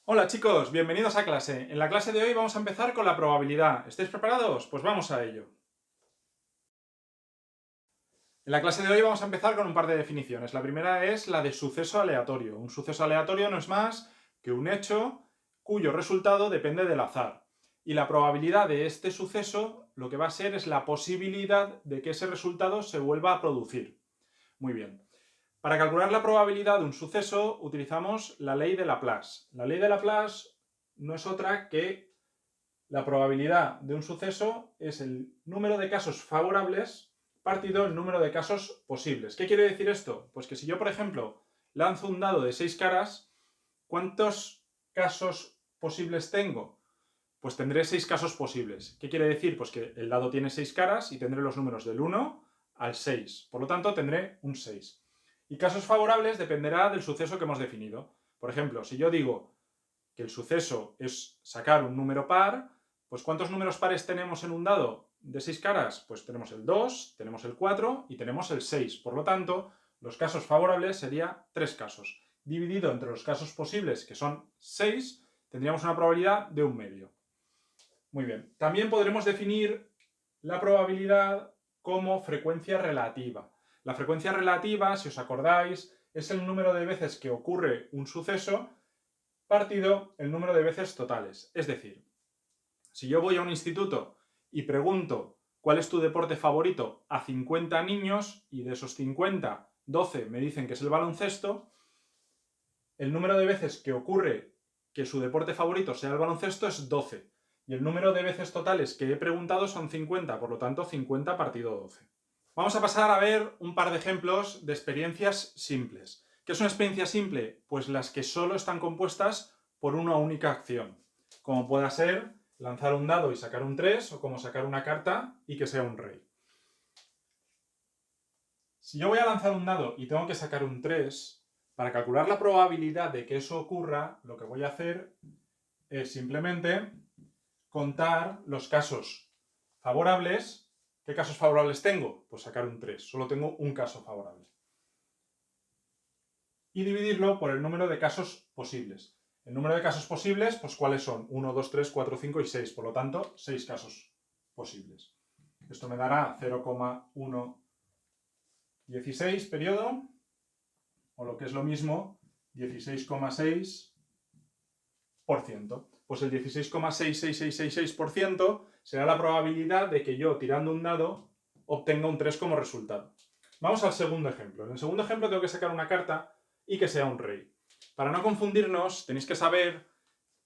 Hola chicos, bienvenidos a clase. En la clase de hoy vamos a empezar con la probabilidad. ¿Estáis preparados? Pues vamos a ello. En la clase de hoy vamos a empezar con un par de definiciones. La primera es la de suceso aleatorio. Un suceso aleatorio no es más que un hecho cuyo resultado depende del azar. Y la probabilidad de este suceso lo que va a ser es la posibilidad de que ese resultado se vuelva a producir. Muy bien. Para calcular la probabilidad de un suceso utilizamos la ley de Laplace. La ley de Laplace no es otra que la probabilidad de un suceso es el número de casos favorables partido el número de casos posibles. ¿Qué quiere decir esto? Pues que si yo, por ejemplo, lanzo un dado de 6 caras, ¿cuántos casos posibles tengo? Pues tendré 6 casos posibles. ¿Qué quiere decir? Pues que el dado tiene 6 caras y tendré los números del 1 al 6. Por lo tanto, tendré un 6. Y casos favorables dependerá del suceso que hemos definido. Por ejemplo, si yo digo que el suceso es sacar un número par, pues ¿cuántos números pares tenemos en un dado de 6 caras? Pues tenemos el 2, tenemos el 4 y tenemos el 6. Por lo tanto, los casos favorables serían 3 casos. Dividido entre los casos posibles, que son 6, tendríamos una probabilidad de un medio. Muy bien. También podremos definir la probabilidad como frecuencia relativa. La frecuencia relativa, si os acordáis, es el número de veces que ocurre un suceso partido el número de veces totales. Es decir, si yo voy a un instituto y pregunto cuál es tu deporte favorito a 50 niños y de esos 50, 12 me dicen que es el baloncesto, el número de veces que ocurre que su deporte favorito sea el baloncesto es 12. Y el número de veces totales que he preguntado son 50, por lo tanto 50 partido 12. Vamos a pasar a ver un par de ejemplos de experiencias simples. ¿Qué es una experiencia simple? Pues las que solo están compuestas por una única acción, como pueda ser lanzar un dado y sacar un 3, o como sacar una carta y que sea un rey. Si yo voy a lanzar un dado y tengo que sacar un 3, para calcular la probabilidad de que eso ocurra, lo que voy a hacer es simplemente contar los casos favorables. ¿Qué casos favorables tengo? Pues sacar un 3, solo tengo un caso favorable. Y dividirlo por el número de casos posibles. El número de casos posibles, pues ¿cuáles son? 1, 2, 3, 4, 5 y 6. Por lo tanto, 6 casos posibles. Esto me dará 0,116 periodo, o lo que es lo mismo, 16,6%. Pues el 16,66666% será la probabilidad de que yo, tirando un dado, obtenga un 3 como resultado. Vamos al segundo ejemplo. En el segundo ejemplo tengo que sacar una carta y que sea un rey. Para no confundirnos, tenéis que saber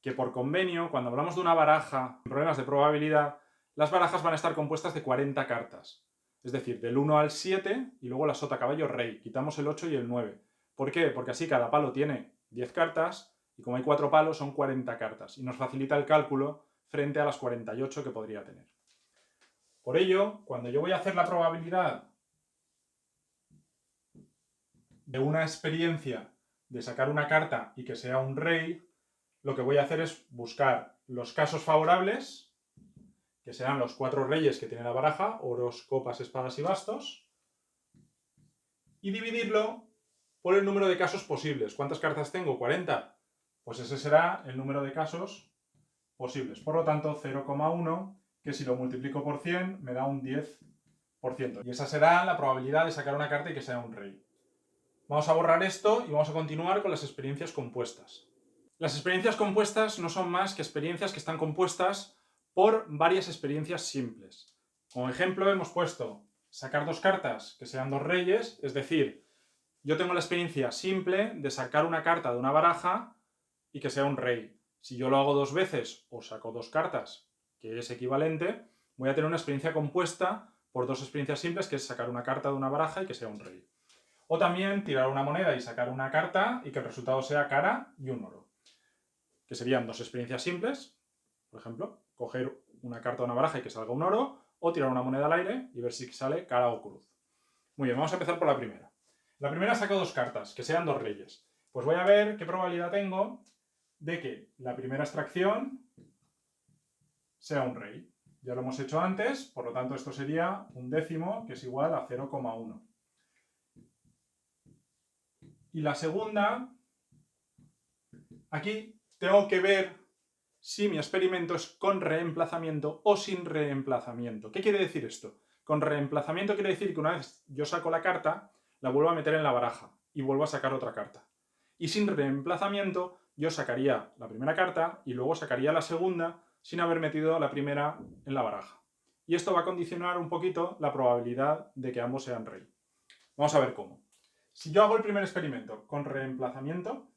que por convenio, cuando hablamos de una baraja en problemas de probabilidad, las barajas van a estar compuestas de 40 cartas. Es decir, del 1 al 7 y luego la sota caballo rey. Quitamos el 8 y el 9. ¿Por qué? Porque así cada palo tiene 10 cartas y como hay 4 palos son 40 cartas y nos facilita el cálculo frente a las 48 que podría tener. Por ello, cuando yo voy a hacer la probabilidad de una experiencia de sacar una carta y que sea un rey, lo que voy a hacer es buscar los casos favorables, que serán los 4 reyes que tiene la baraja, oros, copas, espadas y bastos, y dividirlo por el número de casos posibles. ¿Cuántas cartas tengo? 40. Pues ese será el número de casos posibles. Por lo tanto, 0,1, que si lo multiplico por 100 me da un 10%. Y esa será la probabilidad de sacar una carta y que sea un rey. Vamos a borrar esto y vamos a continuar con las experiencias compuestas. Las experiencias compuestas no son más que experiencias que están compuestas por varias experiencias simples. Como ejemplo hemos puesto sacar 2 cartas que sean 2 reyes, es decir, yo tengo la experiencia simple de sacar una carta de una baraja y que sea un rey. Si yo lo hago 2 veces o saco 2 cartas, que es equivalente, voy a tener una experiencia compuesta por 2 experiencias simples, que es sacar una carta de una baraja y que sea un rey. O también tirar una moneda y sacar una carta y que el resultado sea cara y un oro, que serían 2 experiencias simples, por ejemplo, coger una carta de una baraja y que salga un oro, o tirar una moneda al aire y ver si sale cara o cruz. Muy bien, vamos a empezar por la primera. La primera saco 2 cartas, que sean 2 reyes. Pues voy a ver qué probabilidad tengo de que la primera extracción sea un rey. Ya lo hemos hecho antes, por lo tanto esto sería un décimo, que es igual a 0,1. Y la segunda, aquí tengo que ver si mi experimento es con reemplazamiento o sin reemplazamiento. ¿Qué quiere decir esto? Con reemplazamiento quiere decir que una vez yo saco la carta, la vuelvo a meter en la baraja y vuelvo a sacar otra carta. Y sin reemplazamiento, yo sacaría la primera carta y luego sacaría la segunda sin haber metido la primera en la baraja. Y esto va a condicionar un poquito la probabilidad de que ambos sean rey. Vamos a ver cómo. Si yo hago el primer experimento con reemplazamiento,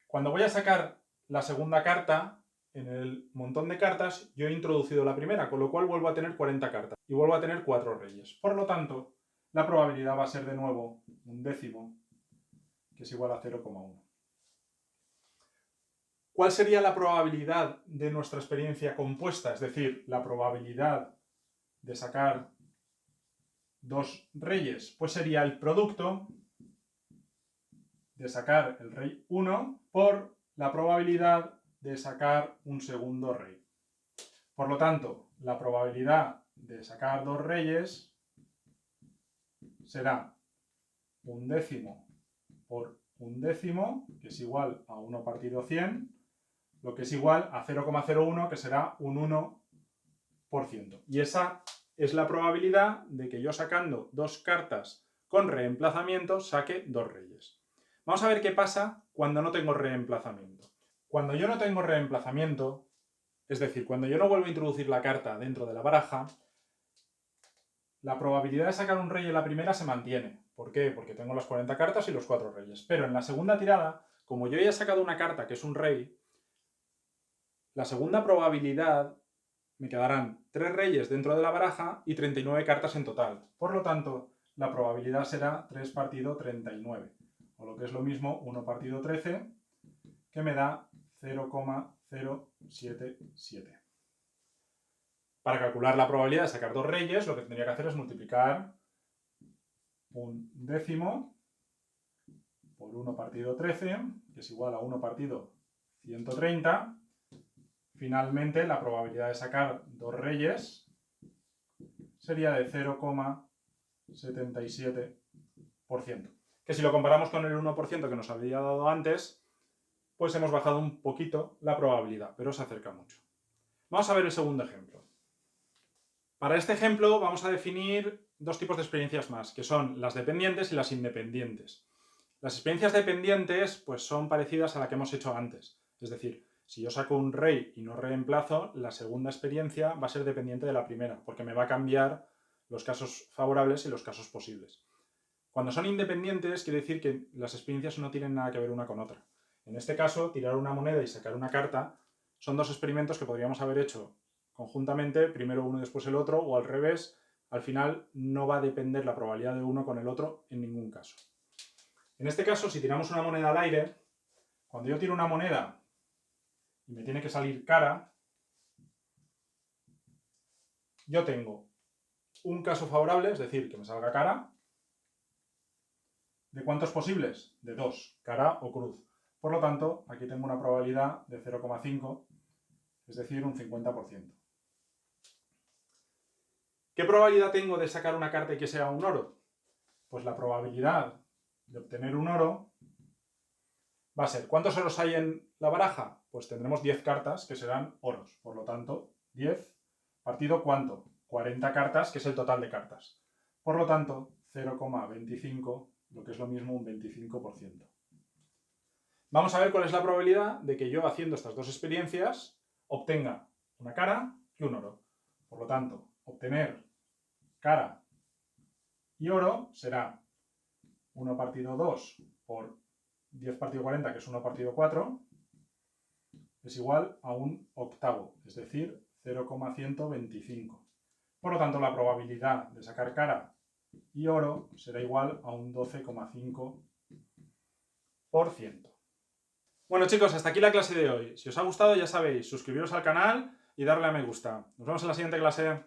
cuando voy a sacar la segunda carta, en el montón de cartas yo he introducido la primera, con lo cual vuelvo a tener 40 cartas y vuelvo a tener 4 reyes. Por lo tanto, la probabilidad va a ser de nuevo un décimo, que es igual a 0,1. ¿Cuál sería la probabilidad de nuestra experiencia compuesta? Es decir, la probabilidad de sacar 2 reyes. Pues sería el producto de sacar el rey 1 por la probabilidad de sacar un segundo rey. Por lo tanto, la probabilidad de sacar 2 reyes será un décimo por un décimo, que es igual a 1 partido 100, lo que es igual a 0,01, que será un 1%. Y esa es la probabilidad de que yo sacando 2 cartas con reemplazamiento saque 2 reyes. Vamos a ver qué pasa cuando no tengo reemplazamiento. Cuando yo no tengo reemplazamiento, es decir, cuando yo no vuelvo a introducir la carta dentro de la baraja, la probabilidad de sacar un rey en la primera se mantiene. ¿Por qué? Porque tengo las 40 cartas y los 4 reyes. Pero en la segunda tirada, como yo ya he sacado una carta que es un rey, la segunda probabilidad me quedarán 3 reyes dentro de la baraja y 39 cartas en total. Por lo tanto, la probabilidad será 3 partido 39. O lo que es lo mismo, 1 partido 13, que me da 0,077. Para calcular la probabilidad de sacar 2 reyes, lo que tendría que hacer es multiplicar un décimo por 1 partido 13, que es igual a 1 partido 130. Finalmente, la probabilidad de sacar 2 reyes sería de 0,77%. Que si lo comparamos con el 1% que nos había dado antes, pues hemos bajado un poquito la probabilidad, pero se acerca mucho. Vamos a ver el segundo ejemplo. Para este ejemplo vamos a definir 2 tipos de experiencias más, que son las dependientes y las independientes. Las experiencias dependientes pues son parecidas a la que hemos hecho antes. Es decir, si yo saco un rey y no reemplazo, la segunda experiencia va a ser dependiente de la primera, porque me va a cambiar los casos favorables y los casos posibles. Cuando son independientes, quiere decir que las experiencias no tienen nada que ver una con otra. En este caso, tirar una moneda y sacar una carta son 2 experimentos que podríamos haber hecho conjuntamente, primero uno y después el otro, o al revés. Al final no va a depender la probabilidad de uno con el otro en ningún caso. En este caso, si tiramos una moneda al aire, cuando yo tiro una moneda y me tiene que salir cara, yo tengo un caso favorable, es decir, que me salga cara. ¿De cuántos posibles? De 2, cara o cruz. Por lo tanto, aquí tengo una probabilidad de 0,5, es decir, un 50%. ¿Qué probabilidad tengo de sacar una carta y que sea un oro? Pues la probabilidad de obtener un oro va a ser, ¿cuántos oros hay en la baraja? Pues tendremos 10 cartas que serán oros. Por lo tanto, 10 partido ¿cuánto? 40 cartas, que es el total de cartas. Por lo tanto, 0,25, lo que es lo mismo un 25%. Vamos a ver cuál es la probabilidad de que yo, haciendo estas 2 experiencias, obtenga una cara y un oro. Por lo tanto, obtener cara y oro será 1 partido 2 por 10 partido 40, que es 1 partido 4, es igual a un octavo, es decir, 0,125. Por lo tanto, la probabilidad de sacar cara y oro será igual a un 12,5%. Bueno chicos, hasta aquí la clase de hoy. Si os ha gustado, ya sabéis, suscribiros al canal y darle a me gusta. Nos vemos en la siguiente clase.